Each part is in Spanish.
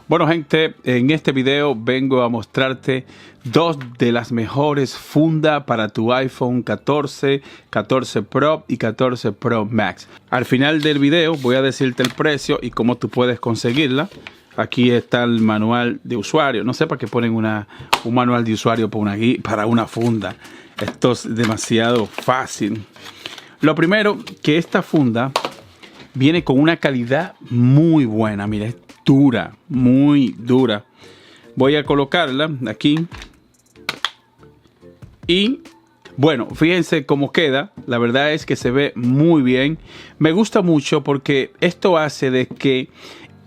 Bueno, gente, en este video vengo a mostrarte dos de las mejores fundas para tu iPhone 14, 14 Pro y 14 Pro Max. Al final del video voy a decirte el precio y cómo tú puedes conseguirla. Aquí está el manual de usuario. No sé para qué ponen un manual de usuario para una funda. Esto es demasiado fácil. Lo primero, que esta funda viene con una calidad muy buena. Mira, es dura, muy dura. Voy a colocarla aquí. Y bueno, fíjense cómo queda. La verdad es que se ve muy bien. Me gusta mucho porque esto hace de que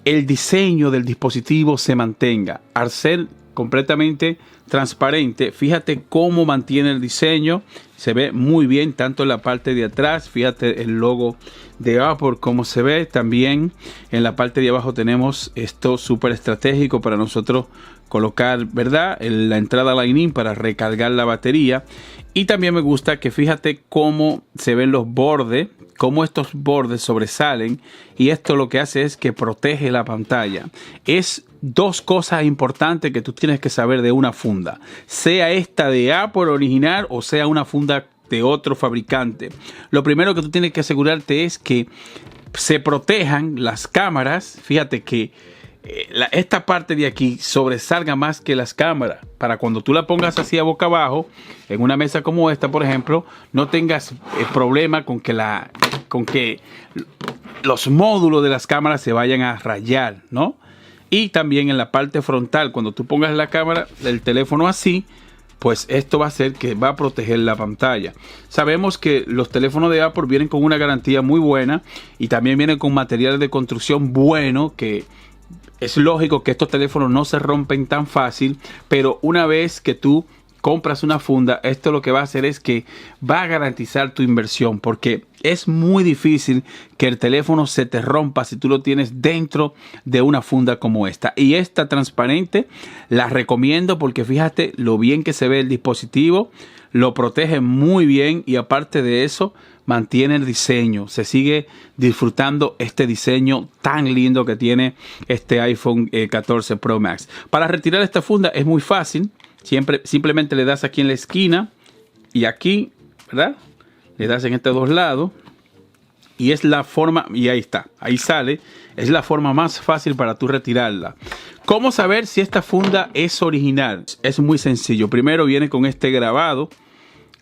el diseño del dispositivo se mantenga. Al ser completamente transparente, fíjate cómo mantiene el diseño. Se ve muy bien tanto en la parte de atrás. Fíjate el logo de Apple cómo se ve. También en la parte de abajo tenemos esto súper estratégico para nosotros colocar, ¿verdad?, la entrada Lightning para recargar la batería. Y también me gusta que fíjate cómo se ven los bordes, cómo estos bordes sobresalen, y esto lo que hace es que protege la pantalla. Es dos cosas importantes que tú tienes que saber de una funda, sea esta de Apple original o sea una funda de otro fabricante. Lo primero que tú tienes que asegurarte es que se protejan las cámaras. Fíjate que esta parte de aquí sobresalga más que las cámaras, para cuando tú la pongas así a boca abajo en una mesa como esta, por ejemplo, no tengas problema con que los módulos de las cámaras se vayan a rayar, ¿no? Y también en la parte frontal, cuando tú pongas la cámara del teléfono así, pues esto va a hacer que va a proteger la pantalla. Sabemos que los teléfonos de Apple vienen con una garantía muy buena y también vienen con materiales de construcción bueno, que es lógico que estos teléfonos no se rompen tan fácil, pero una vez que tú compras una funda, esto lo que va a hacer es que va a garantizar tu inversión, porque es muy difícil que el teléfono se te rompa si tú lo tienes dentro de una funda como esta. Y esta transparente la recomiendo porque fíjate lo bien que se ve el dispositivo, lo protege muy bien y aparte de eso mantiene el diseño. Se sigue disfrutando este diseño tan lindo que tiene este iPhone 14 Pro Max. Para retirar esta funda es muy fácil. Simplemente le das aquí en la esquina y aquí, ¿verdad? Le das en estos dos lados y es la forma, y ahí está, ahí sale. Es la forma más fácil para tú retirarla. ¿Cómo saber si esta funda es original? Es muy sencillo. Primero viene con este grabado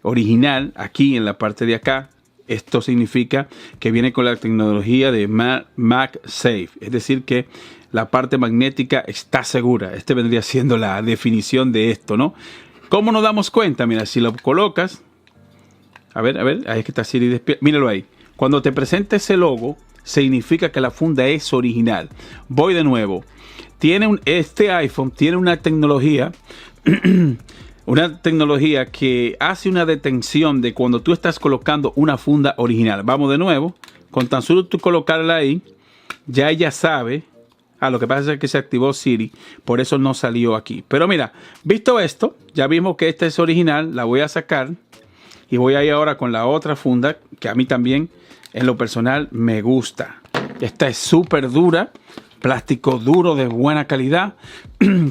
original aquí en la parte de acá. Esto significa que viene con la tecnología de MagSafe, es decir que la parte magnética está segura. Este vendría siendo la definición de esto, ¿no? ¿Cómo nos damos cuenta? Mira, si lo colocas, a ver, ahí es que está Siri despierta. Míralo ahí. Cuando te presenta ese logo, significa que la funda es original. Voy de nuevo. Este iPhone tiene una tecnología una tecnología que hace una detención de cuando tú estás colocando una funda original. Vamos de nuevo. Con tan solo tú colocarla ahí, ya ella sabe. Lo que pasa es que se activó Siri, por eso no salió aquí. Pero mira, visto esto, ya vimos que esta es original. La voy a sacar y voy a ir ahora con la otra funda que a mí también en lo personal me gusta. Esta es súper dura. Plástico duro de buena calidad,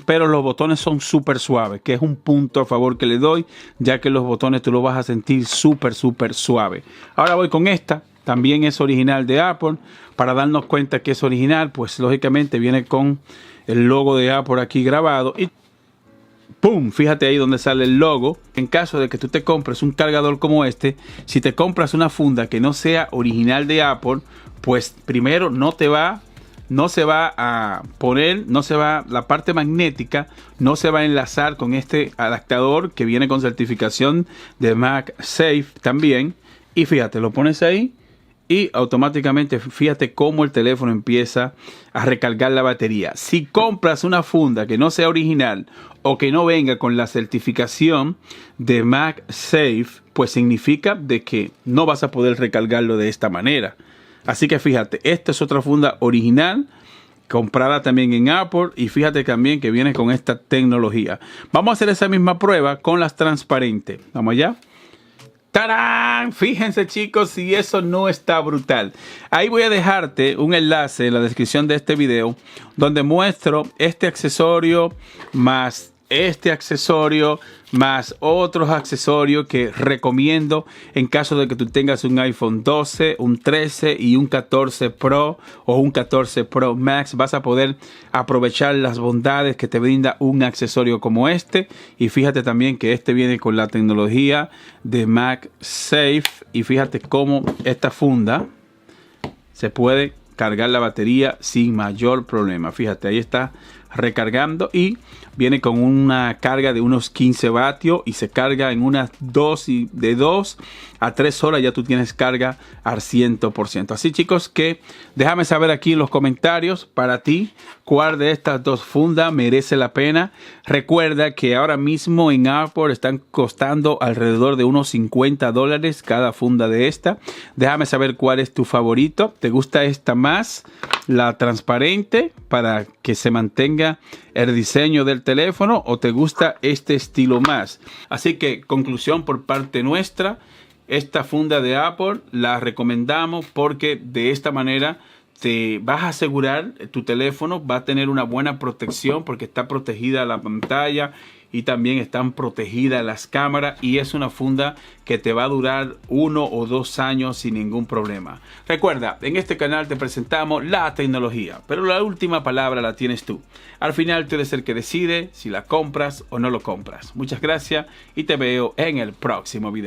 pero los botones son súper suaves, que es un punto a favor que le doy, ya que los botones tú los vas a sentir súper suave. Ahora voy con esta, también es original de Apple. Para darnos cuenta que es original, pues lógicamente viene con el logo de Apple aquí grabado y ¡pum! Fíjate ahí donde sale el logo. En caso de que tú te compres un cargador como este, si te compras una funda que no sea original de Apple, pues primero no se va a poner, la parte magnética no se va a enlazar con este adaptador que viene con certificación de MagSafe también. Y fíjate, lo pones ahí y automáticamente fíjate cómo el teléfono empieza a recargar la batería. Si compras una funda que no sea original o que no venga con la certificación de MagSafe, pues significa de que no vas a poder recargarlo de esta manera. Así que fíjate, esta es otra funda original, comprada también en Apple, y fíjate también que viene con esta tecnología. Vamos a hacer esa misma prueba con las transparentes. Vamos allá. ¡Tarán! Fíjense, chicos, si eso no está brutal. Ahí voy a dejarte un enlace en la descripción de este video donde muestro este accesorio más este accesorio más otros accesorios que recomiendo en caso de que tú tengas un iPhone 12, un 13 y un 14 Pro o un 14 Pro Max. Vas a poder aprovechar las bondades que te brinda un accesorio como este. Y fíjate también que este viene con la tecnología de MagSafe. Y fíjate cómo esta funda se puede cargar la batería sin mayor problema. Fíjate, ahí está recargando y viene con una carga de unos 15 vatios y se carga en unas de 2 a 3 horas ya tú tienes carga al 100%. Así, chicos, que déjame saber aquí en los comentarios para ti cuál de estas dos fundas merece la pena. Recuerda que ahora mismo en Apple están costando alrededor de unos $50 cada funda de esta. Déjame saber cuál es tu favorito. ¿Te gusta esta más? La transparente para que se mantenga el diseño del teléfono, o te gusta este estilo más. Así que conclusión por parte nuestra, esta funda de Apple la recomendamos porque de esta manera te vas a asegurar tu teléfono va a tener una buena protección porque está protegida la pantalla y también están protegidas las cámaras, y es una funda que te va a durar 1 o 2 años sin ningún problema. Recuerda, en este canal te presentamos la tecnología, pero la última palabra la tienes tú. Al final tú eres el que decide si la compras o no lo compras. Muchas gracias y te veo en el próximo video.